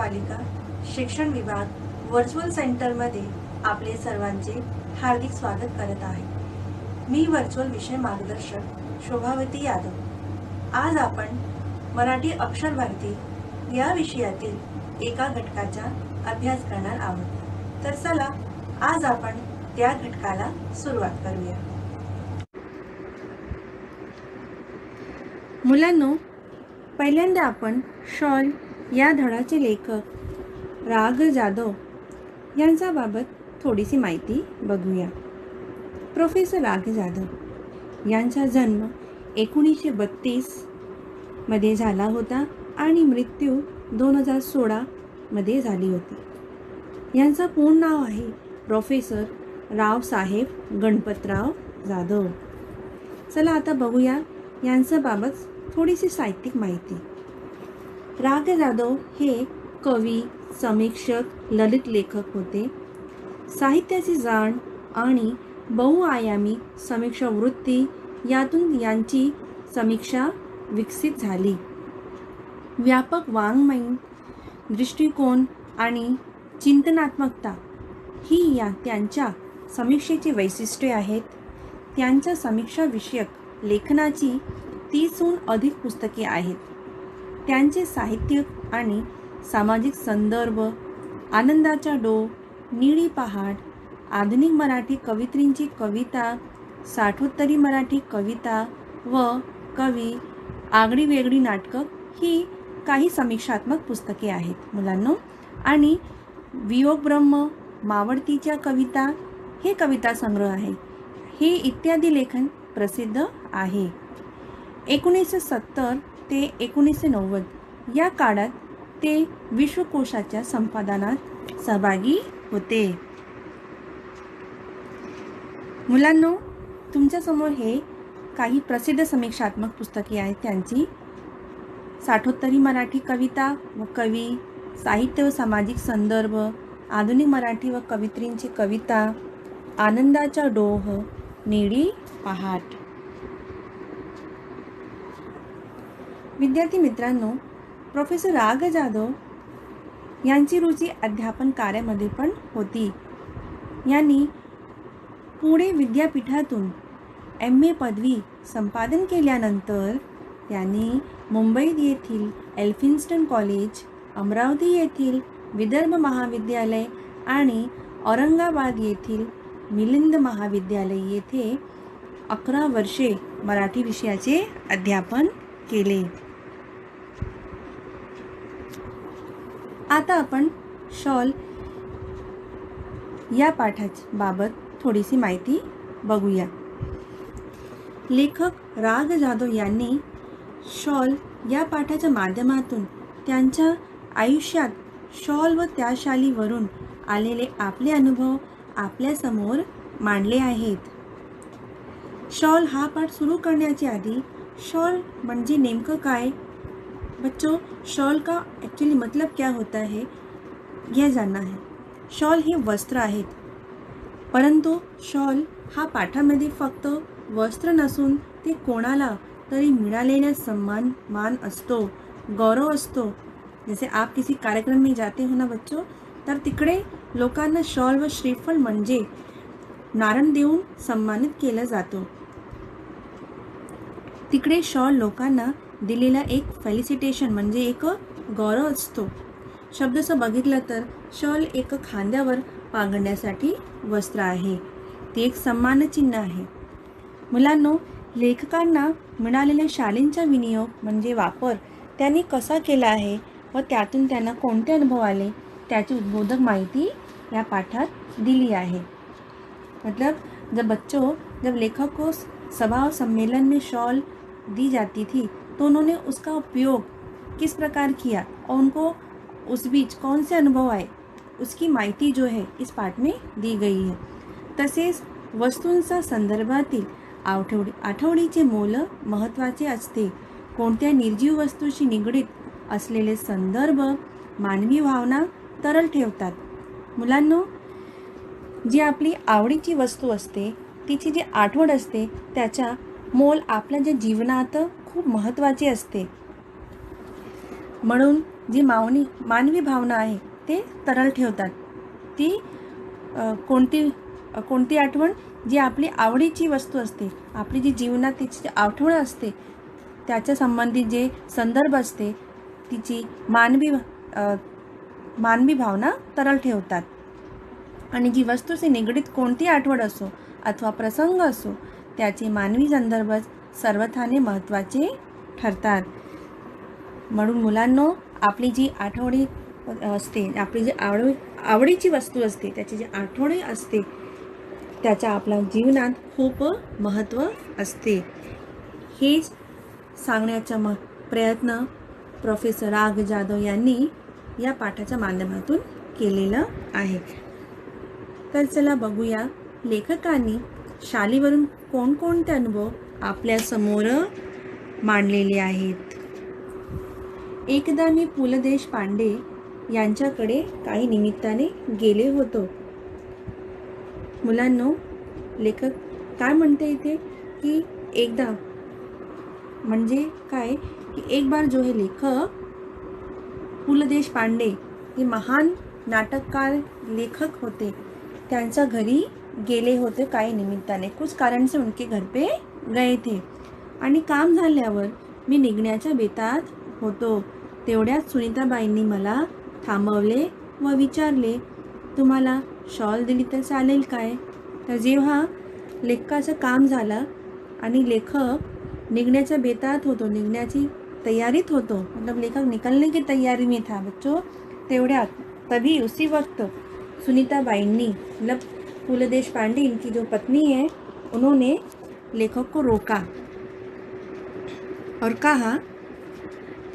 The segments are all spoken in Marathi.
महानगरपालिका शिक्षण विभाग व्हर्च्युअल सेंटरमध्ये आपले सर्वांचे हार्दिक स्वागत करत आहे. मी व्हर्च्युअल विषय मार्गदर्शक शोभावती यादव. आज आपण मराठी अक्षर भारती या विषयातील एका घटकाचा अभ्यास करणार आहोत. तर चला आज आपण त्या घटकाला सुरुवात करूया. मुलांनो, पहिल्यांदा आपण शॉल या धड्याचे लेखक राग जाधव यांच्याबाबत थोडीशी माहिती बघूया. प्रोफेसर राग जाधव यांचा जन्म 1932 मध्ये झाला होता आणि मृत्यू 2016 मध्ये झाली होती. यांचं पूर्ण नाव आहे प्रोफेसर रावसाहेब गणपतराव जाधव. चला आता बघूया यांच्याबाबत थोडीशी साहित्यिक माहिती. राग जाधव हे कवी, समीक्षक, ललित लेखक होते. साहित्याची जाण आणि बहुआयामी समीक्षा वृत्ती यातून यांची समीक्षा विकसित झाली. व्यापक वाङ्मयीन दृष्टिकोन आणि चिंतनात्मकता ही त्यांच्या समीक्षेची वैशिष्ट्ये आहेत. त्यांच्या समीक्षा विषयक लेखनाची 30हून अधिक पुस्तके आहेत. त्यांचे साहित्यिक आणि सामाजिक संदर्भ, आनंदाचा डोह, निळी पहाड, आधुनिक मराठी कवयित्रींची कविता, साठोत्तरी मराठी कविता व कवी, आगळी वेगळी नाटकं ही काही समीक्षात्मक पुस्तके आहेत मुलांनो. आणि वियोग ब्रह्म, मावळतीच्या कविता हे कविता संग्रह आहे. हे इत्यादी लेखन प्रसिद्ध आहे. 1970 ते 1990 या काळात ते विश्वकोशाच्या संपादनात सहभागी होते. मुलांनो, तुमच्यासमोर हे काही प्रसिद्ध समीक्षात्मक पुस्तके आहेत. त्यांची साठोत्तरी मराठी कविता व कवी, साहित्य व सामाजिक संदर्भ, आधुनिक मराठी व कवयित्रींची कविता, आनंदाचा डोह, निळी पहाट. विद्यार्थी मित्रांनो, प्रोफेसर राग जाधव यांची रुची अध्यापन कार्यामध्ये पण होती. यांनी पुणे विद्यापीठातून MA पदवी संपादन केल्यानंतर यांनी मुंबई येथील एल्फिन्स्टन कॉलेज, अमरावती येथील विदर्भ महाविद्यालय आणि औरंगाबाद येथील मिलिंद महाविद्यालय येथे 11 वर्षे मराठी विषयाचे अध्यापन केले. आता आपण शॉल या पाठाबाबत थोडीशी माहिती बघूया. लेखक राग जाधव यांनी शॉल या पाठाच्या माध्यमातून त्यांच्या आयुष्यात शॉल व त्या शालीवरून आलेले आपले अनुभव आपल्यासमोर मांडले आहेत. शॉल हा पाठ सुरू करण्याच्या आधी शॉल म्हणजे नेमकं काय, बच्चों शॉल का एक्चुअली मतलब क्या होता है यह जानना है. शॉल हे वस्त्र आहेत, परंतु शॉल हा पाठामध्ये फक्त वस्त्र नसून ते कोणाला तरी मिळालेला सम्मान, मान असतो, गौरव असतो. जैसे आप किसी कार्यक्रम में जाते हो ना बच्चों, तर तिकडे लोकांना शॉल व श्रीफळ म्हणजे नारण देऊन सन्मानित केलं जातो. तिकडे शॉल लोकांना दिलेला एक फेलिसिटेशन म्हणजे एक गौरव असतो. शब्दसं बघितलं तर शॉल एक खांद्यावर पांघरण्यासाठी वस्त्र आहे. ते एक सन्मानचिन्ह आहे. मुलांनो, लेखकांना मिळालेल्या शालींचा विनियोग म्हणजे वापर त्यांनी कसा केला आहे व त्यातून त्यांना कोणते अनुभव आले त्याची उद्बोधक माहिती या पाठात दिली है. मतलब जब लेखक को सभा और सम्मेलन में शॉल दी जाती थी तो उन्होंने उसका उपयोग किस प्रकार किया और उनको उस बीच कौन से अनुभव आए उसकी माहिती जो है इस पाठ में दी गई है. तसेच वस्तूंचा संदर्भातील आठवडीचे मोल महत्त्वाचे असते. कोणत्या निर्जीव वस्तूशी निगडीत असलेले संदर्भ मानवी भावना तरल ठेवतात. मुलांनो, जी आपली आवडीची वस्तू असते तिची जी आठवण असते त्याचा मोल आपल्या ज्या जीवनात खूप महत्त्वाचे असते. म्हणून जी मानवी भावना आहे ते तरल ठेवतात. ती कोणती आठवण? जी आपली आवडीची वस्तू असते, आपली जी जीवनात तिची आठवण असते, त्याच्या संबंधित जे संदर्भ असते, तिची मानवी भावना तरल ठेवतात. आणि जी वस्तूशी निगडीत कोणती आठवण असो अथवा प्रसंग असो, त्याचे मानवी संदर्भ सर्वथाने महत्त्वाचे ठरतात. म्हणून मुलांनो, आपली जी आठवणी असते, आपली जी आवडीची वस्तू असते, त्याची जी आठवणी असते, त्याच्या आपल्या जीवनात खूप महत्त्व असते. हेच सांगण्याचा प्रयत्न प्रोफेसर राग जाधव यांनी या पाठाच्या माध्यमातून केलेलं आहे. तर चला बघूया, लेखकांनी शाळेवरून कोणकोणते अनुभव आपल्यासमोर मांडलेले आहेत. एकदा मी पु ल देशपांडे यांच्याकडे काही निमित्ताने गेले होतो. मुलांनो, लेखक काय म्हणते इथे की एकदा म्हणजे काय की एक बार जो हे लेखक पु ल देशपांडे हे महान नाटककार लेखक होते, त्यांच्या घरी गेले होते काही निमित्ताने. कुछ कारण से उनके घर पे गए थे. आणि काम झाल्यावर मी निघण्याच्या बेतात होतो. तेवढ्यात सुनीताबाईंनी मला थांबवले व विचारले, तुम्हाला शॉल दिली तर चालेल काय? तर जेव्हा लेखकाचं काम झालं आणि लेखक निघण्याच्या बेतात होतो, निघण्याची तैयारीत होतो, मतलब लेखक निकलने की तैयारी में था बच्चों, तेवढ्यात तभी उसी वक्त सुनीताबाईंनी, मतलब पु ल देशपांडे इनकी जो पत्नी है, उन्होंने लेखक को रोका और कहा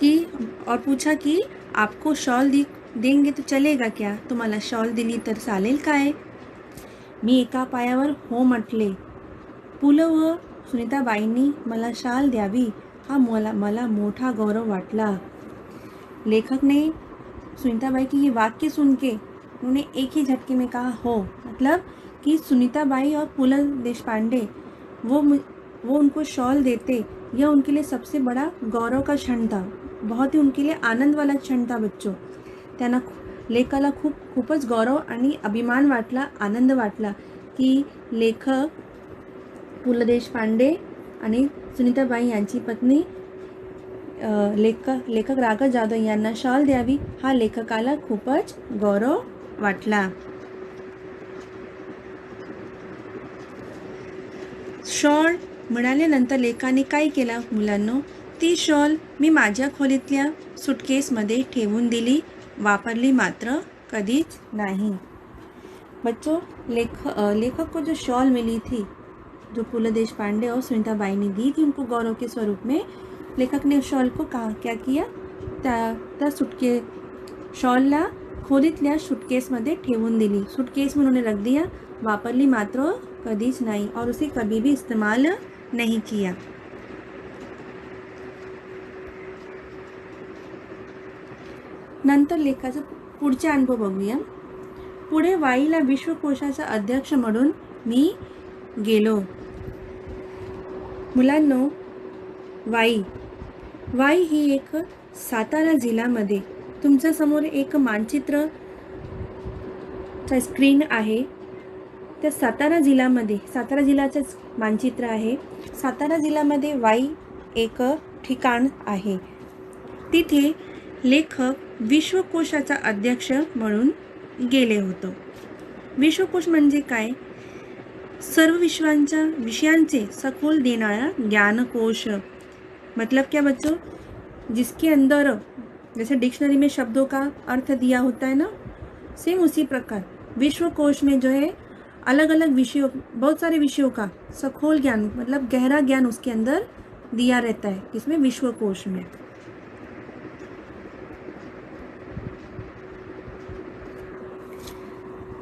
कि और पूछा कि आपको शॉल देंगे तो चलेगा क्या? तुम्हाला शॉल दिली तर चालेल काय? मी एका पायावर हो म्हटले. पु ल व सुनीताबाईंनी मला शाल द्यावी हा मला मोठा गौरव वाटला. लेखक ने सुनीताबाई की ये वाक्य सुन के उन्होंने एक ही झटके में कहा हो, मतलब कि सुनीताबाई और पु ल देशपांडे वो उनको शॉल देते, यह उनके लिए सबसे बड़ा गौरव का क्षण था. बहुत ही उनके लिए आनंद वाला क्षण था बच्चों. त्यांना लेखकाला खूपच गौरव आणि अभिमान वाटला, आनंद वाटला की लेखक पु ल देशपांडे आणि सुनीताबाई यांची पत्नी लेखक राग जाधव यांना शॉल द्यावी हा लेखकाला खूपच गौरव वाटला. शॉल मिळाल्यानंतर लेखकाने काय केलं मुलांनो? ती शॉल मी माझ्या खोलीतल्या सुटकेसमध्ये ठेवून दिली, वापरली मात्र कधीच नहीं. बच्चों, लेखक को जो शॉल मिली थी, जो पु ल देशपांडे और सुनीताबाई ने दी थी उनको गौरव के स्वरूप में, लेखक ने उस शॉल को क्या किया? त्या शॉलला खोलीतल्या सुटकेसमध्ये ठेवून दिली. सुटकेस में उन्होंने रख दिया, वापरली मात्र कधीच नहीं और उसे कभी भी इस्तेमाल नहीं किया. नंतर लेखाचा पुढचा अनुभव बघूया. पुढे वाईला विश्वकोशाचा अध्यक्ष म्हणून मी गेलो. मुलांनो, वाई ही एक सातारा जिल्ह्यामध्ये, तुमच्या समोर एक मानचित्र स्क्रीन आहे. त्या सातारा जिल्ह्याचं मानचित्र आहे. सातारा जिल्ह्यामध्ये वाई एक ठिकाण आहे. तिथे लेखक विश्वकोशाचा अध्यक्ष म्हणून गेले होतो. विश्वकोश म्हणजे काय? सर्व विषयांचे सखोल देणारा ज्ञानकोश. मतलब क्या बच्चों? जिसके अंदर जैसे डिक्शनरी में शब्दों का अर्थ दिया होता है ना, सेम उसी प्रकार विश्वकोश में जो है अलग अलग विषयों, बहुत सारे विषयों का सखोल ज्ञान, मतलब गहरा ज्ञान उसके अंदर दिया रहता है. इसमें विश्वकोश में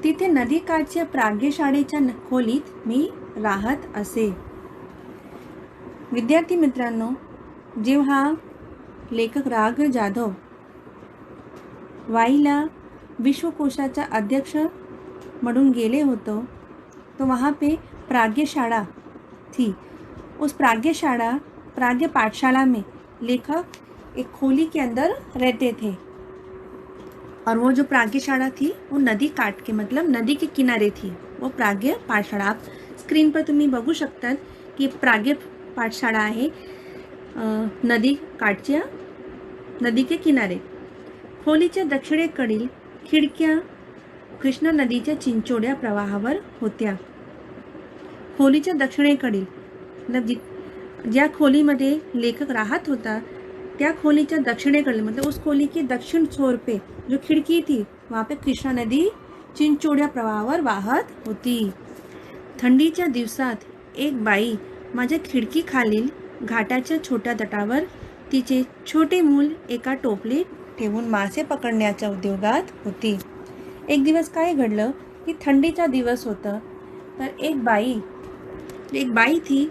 तिथे नदीकाठच्या प्राज्ञशाळेच्या खोलीत मी राहत असे. विद्यार्थी मित्रांनो, जेव्हा लेखक राग जाधव वाईला विश्वकोशाचा अध्यक्ष म्हणून गेले होतो, तो वहाँ पे प्राज्ञशाला थी. उस प्राज्ञ पाठशाला में लेखक एक खोली के अंदर रहते थे और वो जो प्राज्ञशाला थी वो नदी काठ के मतलब नदी के किनारे थी. वो प्राज्ञ पाठशाळा. आप स्क्रीन पर तुम्ही बघू शकतात की प्राज्ञ पाठशाळा आहे नदी काठच्या नदी के किनारे. खोलीच्या दक्षिणेकडील खिडक्या कृष्णा नदीच्या चिंचोड्या प्रवाहावर होत्या. खोलीच्या दक्षिणेकडील मतलब ज्या खोलीमध्ये लेखक राहत होता त्या खोलीच्या दक्षिणेकडील मतलब उस खोली के दक्षिण छोर पे जो खिड़की थी वहाँ पे कृष्णा नदी चिंचोड्या प्रवाहावर वाहत होती. थंडीच्या दिवसात एक बाई माझ्या खिडकी खालील घाटाच्या छोट्या तटावर तिचे छोटे मूल एका टोपलीत ठेवून मासे पकडण्याच्या उद्योगात होती. एक दिवस काय घडलं की थंडीचा दिवस होता तर एक बाई थी.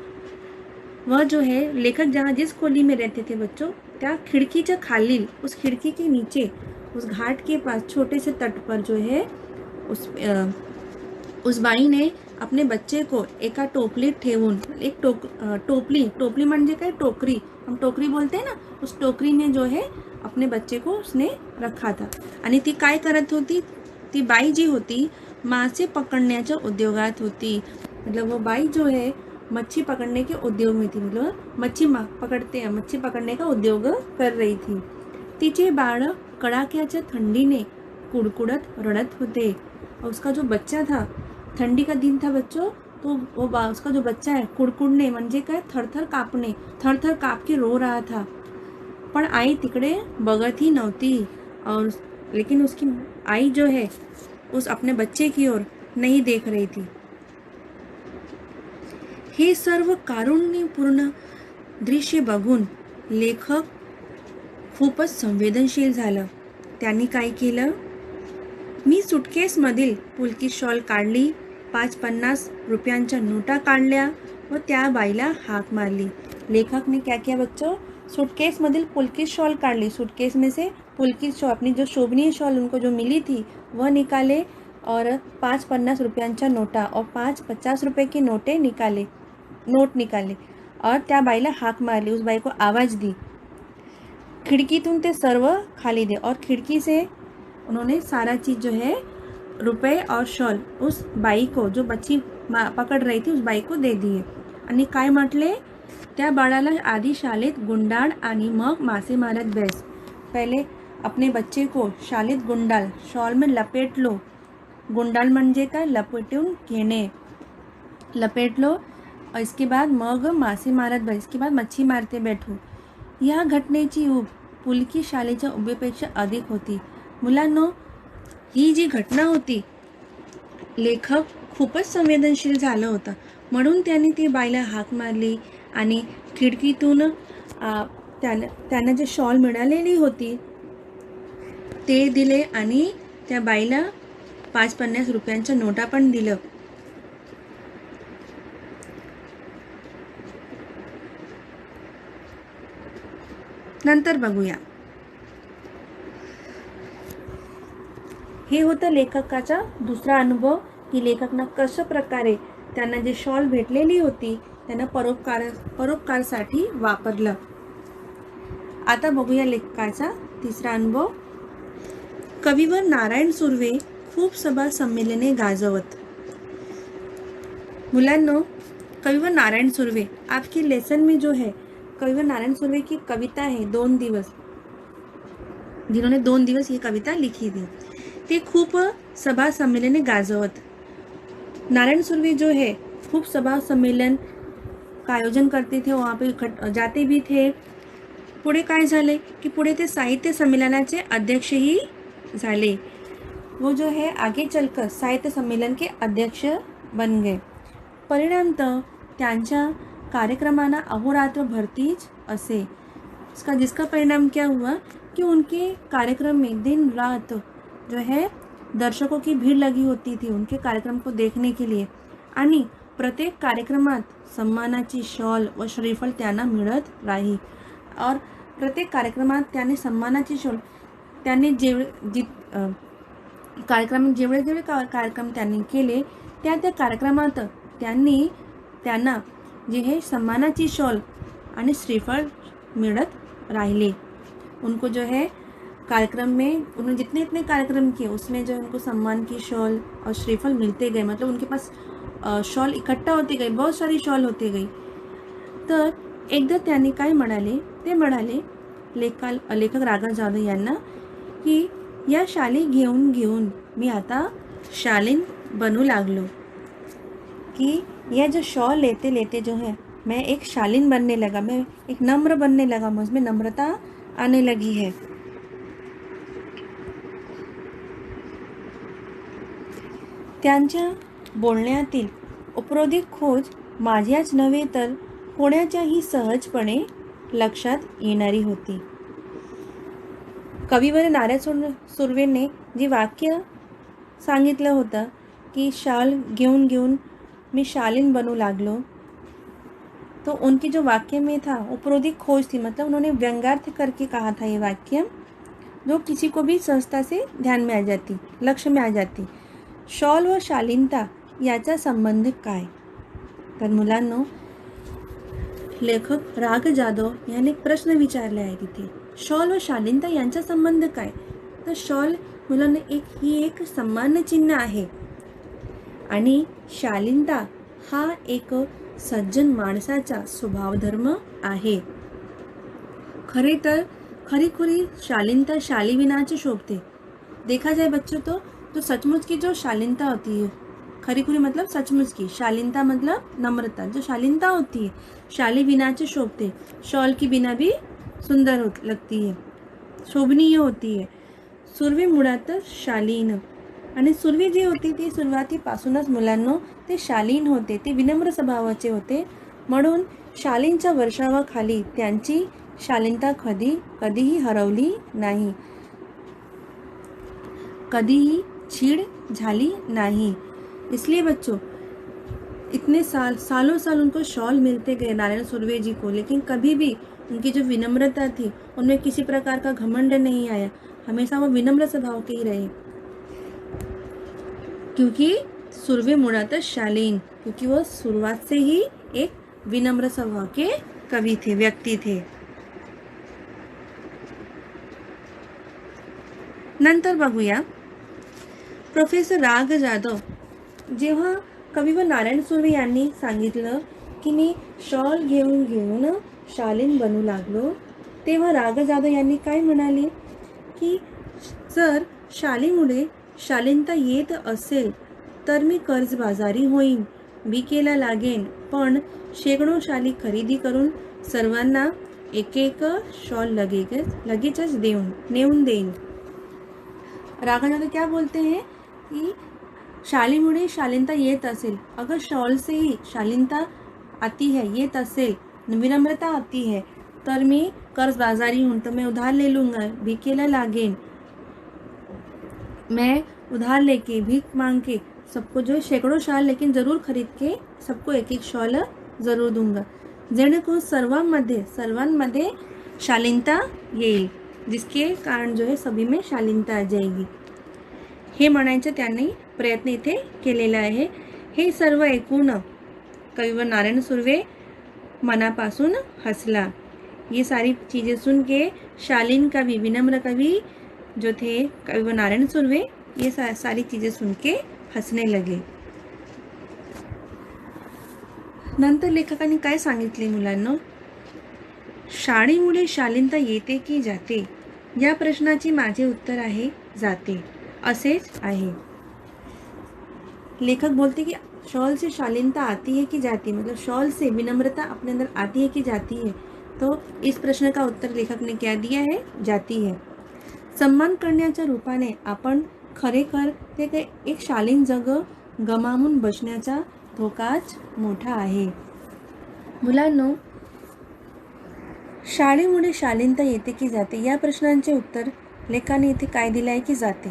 वह जो है लेखक जहाँ जिस खोली में रहते थे बच्चों त्या खिड़कीच्या खालील उस खिड़की के नीचे उस घाट के पास छोटे से तट पर जो है उस बाई ने अपने बच्चे को एका टोपलीत ठेवून एक टोपली म्हणजे काय टोकरी हम टोकरी बोलते हैं ना उस टोकरी ने जो है अपने बच्चे को उसने रखा था. आणि ती काय करत होती ती बाई जी होती मासे पकडण्याच्या उद्योगात होती. मतलब वो बाई जो है मच्छी पकड़ने के उद्योग में थी. मतलब मच्छी पकड़ने का उद्योग कर रही थी. तिचे बाळ कडाक्याच्या थंडीने कुडकुडत रडत होते. और उसका जो बच्चा था ठंडी का दिन था बच्चों तो उसका जो बच्चा है कुडकुडणे म्हणजे काय थरथर काप के रो रहा था. पण आई तिकडे बघत ही नव्हती और लेकिन उसकी आई जो है उस अपने बच्चे की ओर नहीं देख रही थी. हे सर्व कारुण्यपूर्ण दृश्य बघून लेखक खूपच संवेदनशील झालं. त्यांनी काय केलं मी सुटकेसमधील पुलकी शॉल काढली 5-50 रुपयांच्या नोटा काढल्या व त्या बाईला हाक मारली. लेखक ने क्या किया बच्चों सूटकेस मधील पुलकी शॉल काढली. सूटकेस में से पुलकी शॉल अपनी जो शोभनीय शॉल उनको जो मिली थी वह निकाले और 5-50 रुपयांच्या नोटा और 5-50 रुपये की नोट निकाले और त्या बाईला हाक मारली. उस बाई को आवाज़ दी. खिड़कीतून ते सर्व खाली दे और खिड़की से उन्होंने सारा चीज़ जो है रुपए और शॉल उस बाई को जो बच्ची पकड़ रही थी उस बाई को दे दिए. आणि काय म्हटले त्या बाळाला आधी शाळेत गुंडाळ आणि मग मासे मारत बस. पहले अपने बच्चे को शाळेत गुंडाल शॉल में लपेट लो. गुंडाल म्हणजे काय लपेटून घेणे. लपेट लो और इसके बाद मग मासे मारत बस. इसके बाद मच्छी मारते बैठो. या घटनेची ऊब पुलकी शाळेच्या उभेपेक्षा अधिक होती. मुलांनो ही जी घटना होती लेखक खूपच संवेदनशील झालं होतं म्हणून त्यांनी ती बाईला हाक मारली आणि खिडकीतून त्यांना जे शॉल मिळालेली होती ते दिले आणि त्या बाईला 5-50 रुपयांच्या नोटा पण दिलं. नंतर बघूया. हे होतं लेखकाचा दुसरा अनुभव की लेखकनं कसं प्रकारे त्यांना जे शॉल भेटलेली होती त्यांना परोपकारसाठी वापरलं. आता बघूया लेखकाचा तिसरा अनुभव. कविवर नारायण सुर्वे खूप सभा संमेलने गाजवत. मुलांनो कविवर नारायण सुर्वे आपके लेसन में जो है कविवर नारायण सुर्वे की कविता है 2 दिवस जिन्होंने 2 दिवस ये कविता लिखी थी. ते खूप सभा सम्मेलने गाजवत. नारायण सुर्वे जो है खूप सभा सम्मेलन का आयोजन करते थे वहाँ पे जाते भी थे. पुढे काय झाले की पुढे ते साहित्य संमेलनाचे अध्यक्षही झाले. वो जो है आगे चलकर साहित्य सम्मेलन के अध्यक्ष बन गए. परिणामतः त्यांच्या कार्यक्रमांना अहोरात्र भरतीच असे. जिसका परिणाम क्या हुआ कि उनके कार्यक्रम में दिन रात जो है दर्शकों की भीड़ लगी होती थी उनके कार्यक्रम को देखने के लिए. आणि प्रत्येक कार्यक्रमात सन्मानाची शॉल व श्रीफळ त्यांना मिळत राही. और प्रत्येक कार्यक्रमात त्याने सन्मानाची शॉल त्याने जेवढे कार्यक्रम त्यांनी केले त्या कार्यक्रमात त्यांना जे हे सन्मानाची शॉल आणि श्रीफळ मिळत राहिले. उनको जो है कार्यक्रम में उन्होंने जितने इतने कार्यक्रम किए उसमें जो उनको सम्मान की शॉल और श्रीफल मिलते गए, मतलब उनके पास शॉल इकट्ठा होते गई, बहुत सारी शॉल होते गई. तर एकदा त्यांनी काय म्हणाले, ते म्हणाले लेखक राघव जाधव यांना की या शाली घेऊन घेऊन मी आता शालीन बनू लागलो, कि यह जो शॉल लेते लेते जो है मैं एक शालीन बनने लगा, मैं एक नम्र बनने लगा, मुझ में नम्रता आने लगी है. त्यांच्या बोलण्यातील उपरोधिक खोज माझ्याच नव्हे तर कोणाच्याही सहजपणे लक्षात येणारी होती. कविवर नारायण सुर्वेने जे वाक्य सांगितलं होतं कि शाल घेऊन घेऊन मैं शालीन बनू लागलो, तो उनके जो वाक्य में था उपरोधिक खोज थी, मतलब उन्होंने व्यंग्यार्थ करके कहा था ये वाक्य, जो किसी को भी सहजता से ध्यान में आ जाती, लक्ष्य में आ जाती. शॉल व शालीनता याचा संबंध काय? तर मुलांनो, लेखक राग जाधव यांनी एक प्रश्न विचारले आहे तिथे, शॉल व शालीनता यांचा संबंध काय? तर शॉल मुलांना ही एक सन्मान चिन्ह आहे आणि शालीनता हा एक सज्जन माणसाचा स्वभावधर्म आहे. खरे तर खरी शालीनता शालीविनाची शोभते. देखा जाए बच्चों तो सचमुच की जो शालीनता होती है, खरी मतलब सचमुच की, शालीनता मतलब नम्रता, जो शालीनता होती है शाली बिनाचे शोभते, शॉल की बिना भी सुंदर लगती है, शोभनीय होती है. सुरवी मुळातच शालीन, आणि सुरवी जी होती ती सुरुवातीपासूनच मुलांनो ते शालीन होते, ते विनम्र स्वभावाचे होते. म्हणून शालीनच्या वर्षावाखाली त्यांची शालीनता कधीही हरवली नाही, कधीही छीड झाली नहीं. इसलिए बच्चों इतने सालों साल उनको शॉल मिलते गए नारायण सुर्वे जी को, लेकिन कभी भी उनकी जो विनम्रता थी उनमें किसी प्रकार का घमंड नहीं आया, हमेशा वो विनम्र स्वभाव के ही रहे. क्योंकि सुर्वे मुळातच शालीन, क्योंकि वो शुरुआत से ही एक विनम्र स्वभाव के कवि थे, व्यक्ति थे. नंतर बघूया प्रोफेसर राग जाधव जेव्हा कविवर नारायण सुर्वे यांनी सांगितलं की मी शॉल घेऊन घेऊन शालीन बनू लागलो, तेव्हा राग जाधव यांनी काय म्हणाले की जर शालीमुळे शालीनता येत असेल तर मी कर्जबाजारी होईन, विकेला लागेन, पण शेकडो शाली खरेदी करून सर्वांना एक एक शॉल लगेचच नेऊन देईन. राग जाधव क्या बोलते हैं कि शालीमुळे शालीनता येत असेल, अगर शॉल से ही शालीनता आती है, येत असेल, विनम्रता आती है, तर मैं कर्जबाजारी हूँ, तो मैं उधार ले लूँगा, भीखेला लागेन, मैं उधार लेके भीख मांग के सबको जो शेकडो शाल लेकिन ज़रूर खरीद के सबको एक एक शॉल ज़रूर दूंगा, जेणेकरून सर्वांमध्ये शालीनता येईल, जिसके कारण जो है सभी में शालीनता आ जाएगी. हे म्हणायचं त्यांनी प्रयत्न इथे केलेला आहे. हे सर्व ऐकून कविवर नारायण सुर्वे मनापासून हंसला. ये सारी चीज़ें सुन के शालीन कवि, विनम्र कवि जो थे कविवर नारायण सुर्वे, ये सारी चीज़ें सुन के हंसने लगे. नंतर लेखकांनी काय सांगितले मुलांनो, शाळेमुळे शालीनता येते की जाते, या प्रश्नाची माझे उत्तर आहे जाते, असेच आहे. लेखक बोलते कि शॉल से शालीनता आती है कि जाती है, मतलब शॉल से विनम्रता अपने अंदर आती है कि जाती है. तो इस प्रश्न का उत्तर लेखक ने क्या दिया है, जाती है. सम्मान करण्याच्या रूपाने आपण खरेखर ते एक शालीन जग गमावून बसण्याचा धोकाच मोठा आहे. मुलांनो, शाळेमुळे शालीनता येते की जाते, या प्रश्नांचे उत्तर लेखकाने इथे काय दिले आहे की जाते.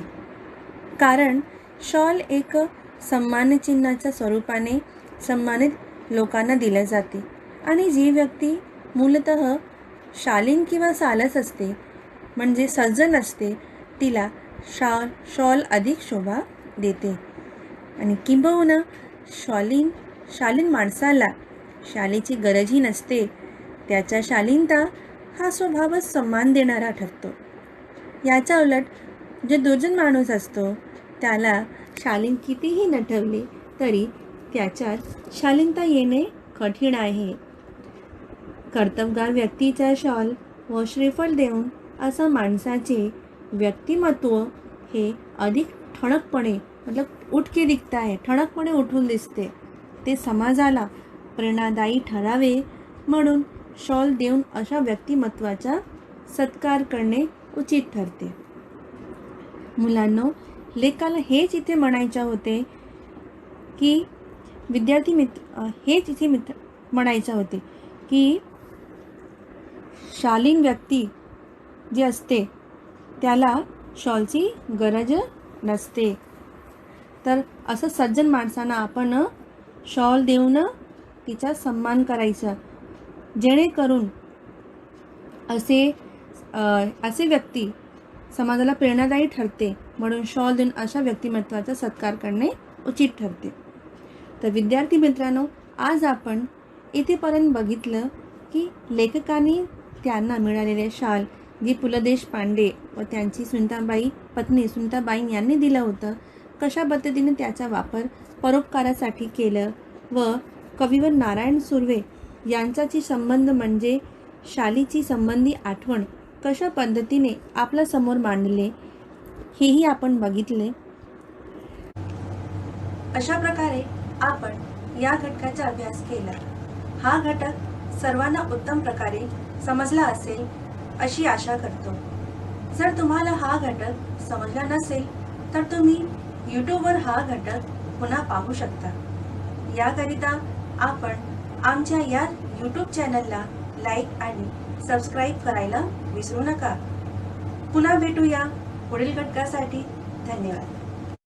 कारण शॉल एक सन्मान चिन्हाच्या स्वरूपाने सन्मानित लोकांना दिले जाते आणि जी व्यक्ती मूलतः शालीन किंवा सालस असते, म्हणजे सज्जन असते, तिला शॉल अधिक शोभा देते. आणि किंबहुना शालीन माणसाला शालीची गरजही नसते, त्याच्या शालीनता हा स्वभावच सन्मान देणारा ठरतो. याच्या उलट जे दुर्जन माणूस असतो त्याला शालीन कितीही नटवले तरी त्याच्यात शालीनता येणे कठीण आहे. कर्तबगार व्यक्तीचा शॉल व श्रीफळ देऊन असा माणसाचे व्यक्तिमत्व हे अधिक ठणकपणे उठ के दिखता है, ठणकपणे उठून दिसते. ते समाजाला प्रेरणादायी ठरावे म्हणून शॉल देऊन अशा व्यक्तिमत्वाचा सत्कार करणे उचित ठरते. मुलांनो, लेखाला हेच इथे म्हणायचे होते की म्हणायचे होते की शालीन व्यक्ती जी असते त्याला शॉलची गरज नसते. तर असं सज्जन माणसांना आपण शॉल देऊन तिचा सन्मान करायचा, जेणेकरून असे व्यक्ती समाजाला प्रेरणादायी ठरते. म्हणून शॉल देऊन अशा व्यक्तिमत्वाचा सत्कार करणे उचित ठरते. तर विद्यार्थी मित्रांनो, आज आपण इथेपर्यंत बघितलं की लेखकांनी त्यांना मिळालेले शाल जी पु ल देशपांडे व त्यांची पत्नी सुनीताबाई यांनी दिलं होतं, कशा पद्धतीने त्याचा वापर परोपकारासाठी केलं व कविवर नारायण सुर्वे यांच्याशी संबंध म्हणजे शालीची संबंधी आठवण कशा पद्धतीने आपल्या समोर मांडले हेही आपण बघितले. अशा प्रकारे आपण या घटकाचा अभ्यास केला. हा घटक सर्वांना उत्तम प्रकारे समजला असेल अशी आशा करतो. जर तुम्हाला हा घटक समजला नसेल तर तुम्ही यूट्यूबवर हा घटक पुन्हा पाहू शकता. याकरिता आपण आमच्या या यूट्यूब चॅनलला लाईक आणि सबस्क्राईब करायला विसरू नका. पुन्हा भेटूया पुढील घटकासाठी. धन्यवाद.